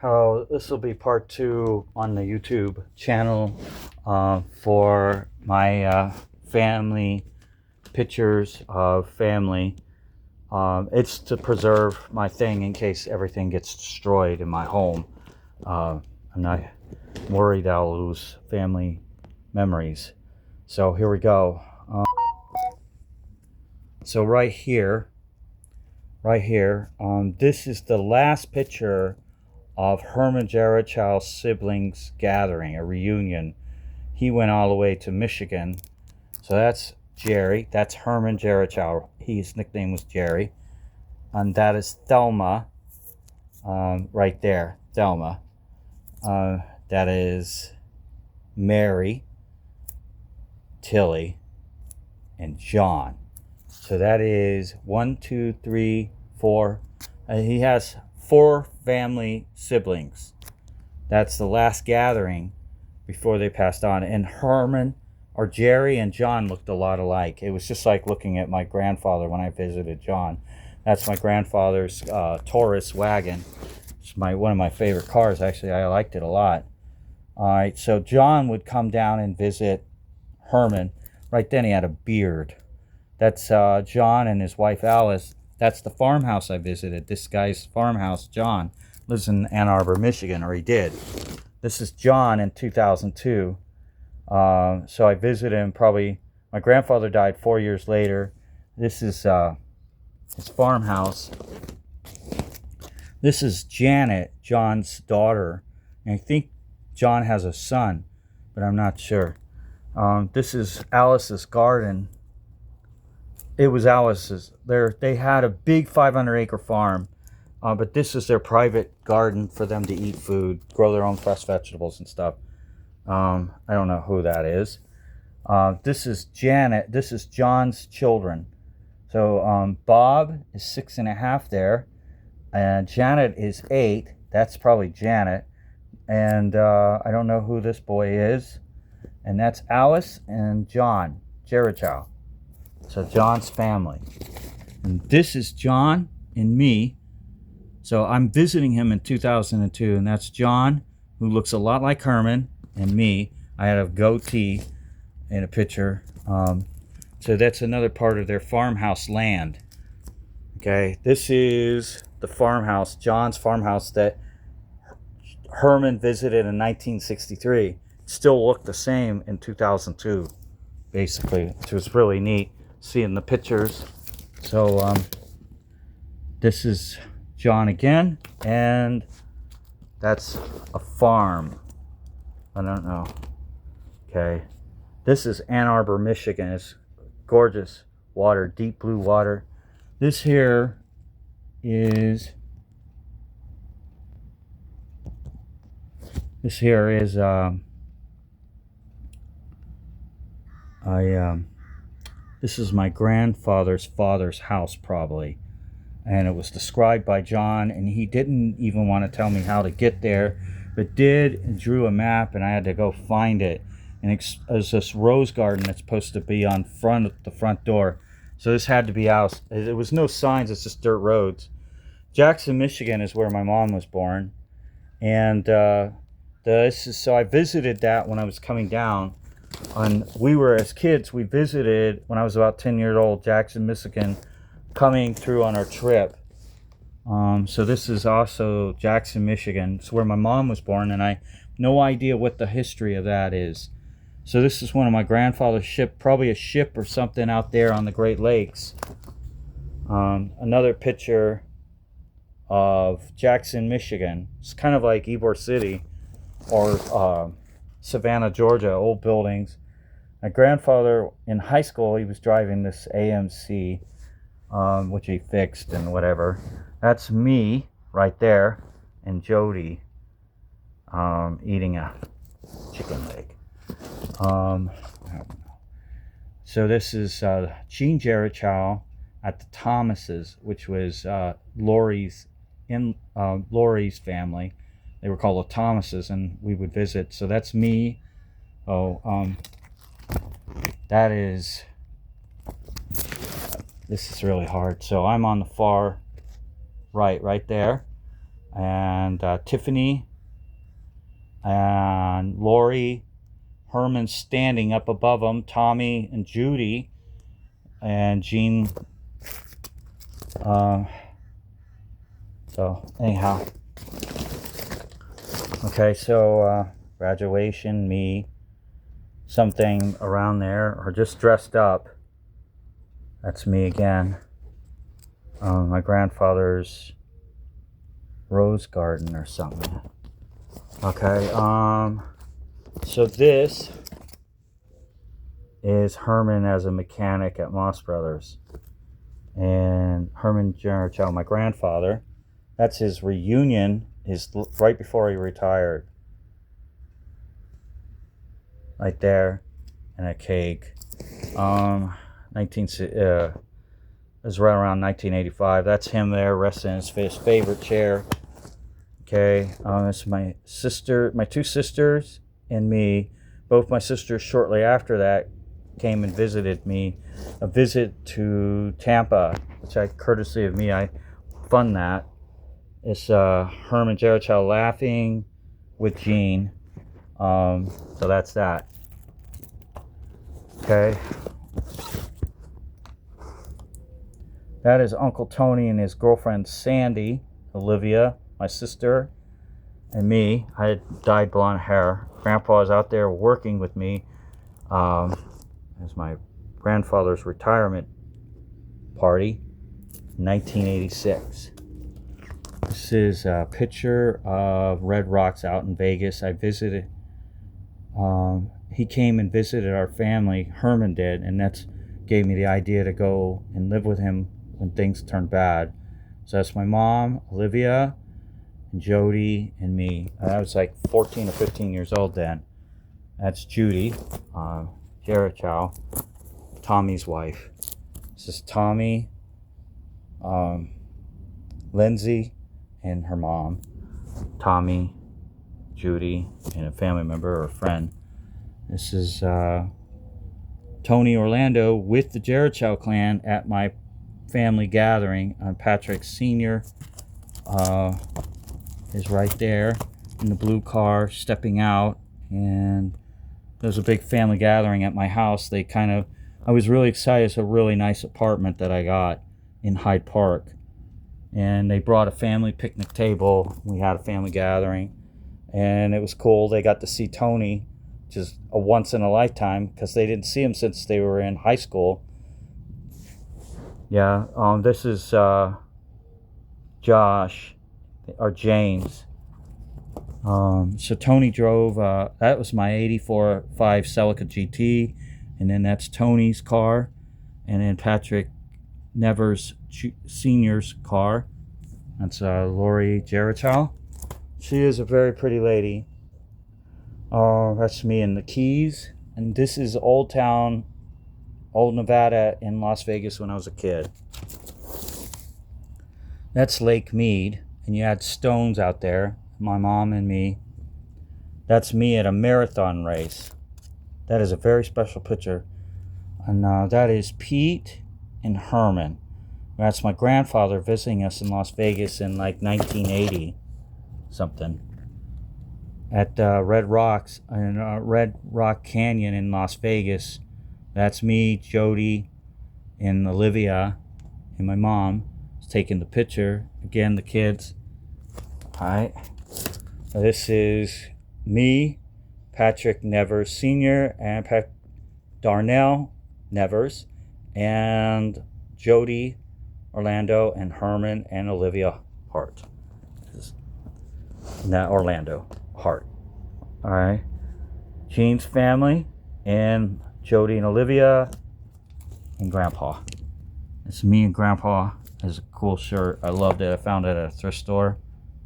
how this will be part 2 on the YouTube channel for my family pictures of family. It's to preserve my thing in case everything gets destroyed in my home. I'm not worried I'll lose family memories. So here we go. So right here, this is the last picture of Herman Jerichow's siblings gathering, a reunion. He went all the way to Michigan. So that's Jerry. That's Herman Jerichow. His nickname was Jerry. And that is Thelma, right there, Thelma. That is Mary, Tilly, and John. So that is 1, 2, 3, 4. He has 4 family siblings. That's the last gathering before they passed on. And Herman, or Jerry, and John looked a lot alike. It was just like looking at my grandfather when I visited John. That's my grandfather's Taurus wagon. It's one of my favorite cars, actually. I liked it a lot. All right, so John would come down and visit Herman. Right then he had a beard. That's John and his wife Alice. That's the farmhouse I visited. This guy's farmhouse, John, lives in Ann Arbor, Michigan, or he did. This is John in 2002. So I visited him probably, my grandfather died 4 years later. This is his farmhouse. This is Janet, John's daughter. And I think John has a son, but I'm not sure. This is Alice's garden. It was Alice's. They had a big 500-acre farm, but this is their private garden for them to eat food, grow their own fresh vegetables and stuff. I don't know who that is. This is Janet. This is John's children. So Bob is 6.5 there, and Janet is 8. That's probably Janet. And I don't know who this boy is. And that's Alice and John Jerichow. So John's family. And this is John and me. So I'm visiting him in 2002, and that's John, who looks a lot like Herman, and me. I had a goatee in a picture. So that's another part of their farmhouse land. Okay, this is the farmhouse, John's farmhouse that Herman visited in 1963. It still looked the same in 2002, basically, which was really neat seeing the pictures. So this is John again, and that's a farm. I don't know. Okay, this is Ann Arbor, Michigan. It's gorgeous water, deep blue water. This here is this is my grandfather's father's house, probably, and it was described by John, and he didn't even want to tell me how to get there, but did, and drew a map, and I had to go find it. And there's this rose garden that's supposed to be on the front door, so this had to be out. There was no signs, it's just dirt roads. Jackson, Michigan is where my mom was born, and so I visited that when I was coming down. And we were, as kids, we visited when I was about 10 years old, Jackson, Michigan, coming through on our trip. So this is also Jackson, Michigan. It's where my mom was born, and I have no idea what the history of that is. So this is one of my grandfather's ship, probably a ship or something out there on the Great Lakes. Another picture of Jackson, Michigan. It's kind of like Ybor City or Savannah, Georgia, old buildings. My grandfather, in high school, he was driving this AMC, which he fixed and whatever. That's me right there, and Jody eating a chicken leg. I don't know. So this is Gene Jerichow at the Thomases, which was Laurie's family. They were called the Thomases, and we would visit. So that's me. That is, this is really hard. So I'm on the far right there. and Tiffany and Lori. Herman standing up above them, Tommy and Judy, and Jean. So anyhow, okay, so graduation, me, something around there, or just dressed up. That's me again. My grandfather's rose garden or something. Okay, so this is Herman as a mechanic at Moss Brothers. And Herman Jerichow, my grandfather, that's his reunion, right before he retired. Right there, and a cake. It was right around 1985. That's him there, resting in his favorite chair. Okay, it's my sister, my two sisters, and me. Both my sisters shortly after that came and visited me. A visit to Tampa, which courtesy of me, I fund that. It's Herman Jerichow laughing with Jean. So that's that. Okay. That is Uncle Tony and his girlfriend Sandy, Olivia, my sister, and me. I had dyed blonde hair. Grandpa was out there working with me. It was my grandfather's retirement party, 1986. This is a picture of Red Rocks out in Vegas. I visited. He came and visited our family. Herman did, and that's gave me the idea to go and live with him when things turned bad. So that's my mom, Olivia, and Jody, and me. I was like 14 or 15 years old then. That's Judy, Jerichow, Tommy's wife. This is Tommy, Lindsay, and her mom. Tommy, Judy, and a family member or a friend. This is Tony Orlando with the Jerichow clan at my family gathering. Patrick Sr. Is right there in the blue car stepping out, and there was a big family gathering at my house. I was really excited. It's a really nice apartment that I got in Hyde Park, and they brought a family picnic table. We had a family gathering, and it was cool. They got to see Tony, which is a once in a lifetime, because they didn't see him since they were in high school. Yeah, this is Josh or James. So Tony drove, that was my 84 5 Celica GT, and then that's Tony's car, and then Patrick Nevers Sr.'s car. That's Lori Jerichow. She is a very pretty lady. That's me in the Keys, and this is Old Nevada in Las Vegas when I was a kid. That's Lake Mead, and you had stones out there, my mom and me. That's me at a marathon race. That is a very special picture. And that is Pete and Herman. That's my grandfather visiting us in Las Vegas in like 1980 something. At Red Rock Canyon in Las Vegas. That's me, Jody, and Olivia, and my mom is taking the picture. Again, the kids. Alright. This is me, Patrick Nevers Sr., and Darnell Nevers, and Jody Orlando, and Herman, and Olivia Hart. Not Orlando Hart. Alright. Jean's family, and Jody and Olivia, and Grandpa. It's me and Grandpa. It's a cool shirt. I loved it. I found it at a thrift store.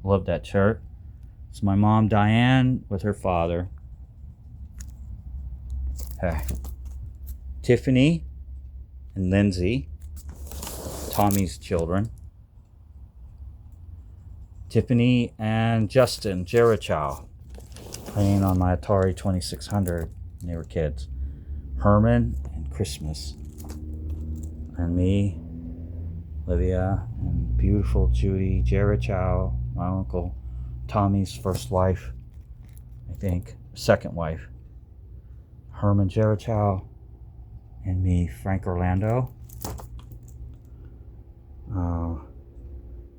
Love that shirt. It's my mom Diane with her father. Okay. Tiffany and Lindsay, Tommy's children. Tiffany and Justin Jerichow, playing on my Atari 2600 when they were kids. Herman and Christmas. And me, Olivia, and beautiful Judy Jerichow, my Uncle Tommy's first wife, I think, second wife. Herman Jerichow, and me, Frank Orlando.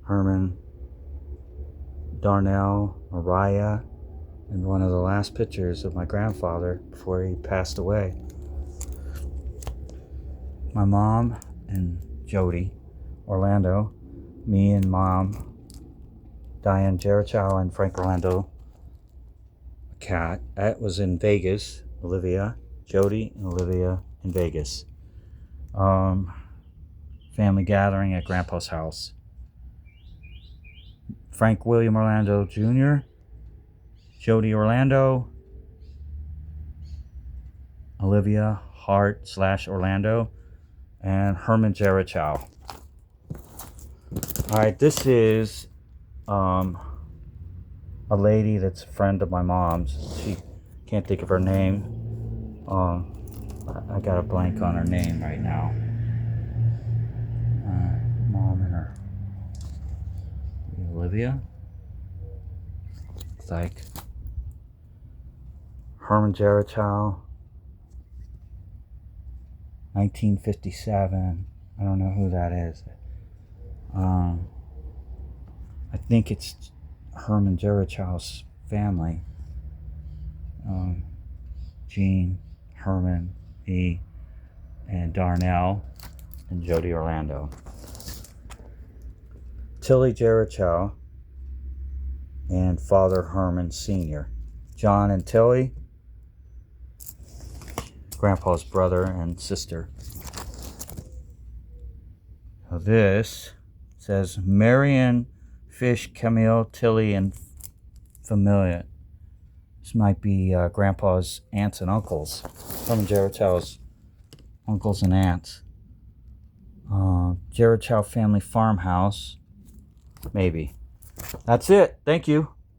Herman, Darnell, Mariah, and one of the last pictures of my grandfather before he passed away. My mom and Jody Orlando, me and Mom, Diane Jerichow and Frank Orlando, a cat. That was in Vegas. Olivia, Jody, and Olivia in Vegas. Family gathering at Grandpa's house. Frank William Orlando Jr., Jody Orlando, Olivia Hart / Orlando, and Herman Jerichow. Alright, this is a lady that's a friend of my mom's. She can't think of her name. I got a blank on her name right now. Mom and her. Olivia? It's like Herman Jerichow. 1957. I don't know who that is. I think it's Herman Jerichow's family. Gene, Herman, me, and Darnell, and Jody Orlando. Tilly Jerichow and Father Herman Sr. John and Tilly, Grandpa's brother and sister. Now this says Marion, Fish, Camille, Tilly, and Familia. This might be Grandpa's aunts and uncles. Herman Jerichow's uncles and aunts. Jerichow family farmhouse. Maybe. That's it. Thank you.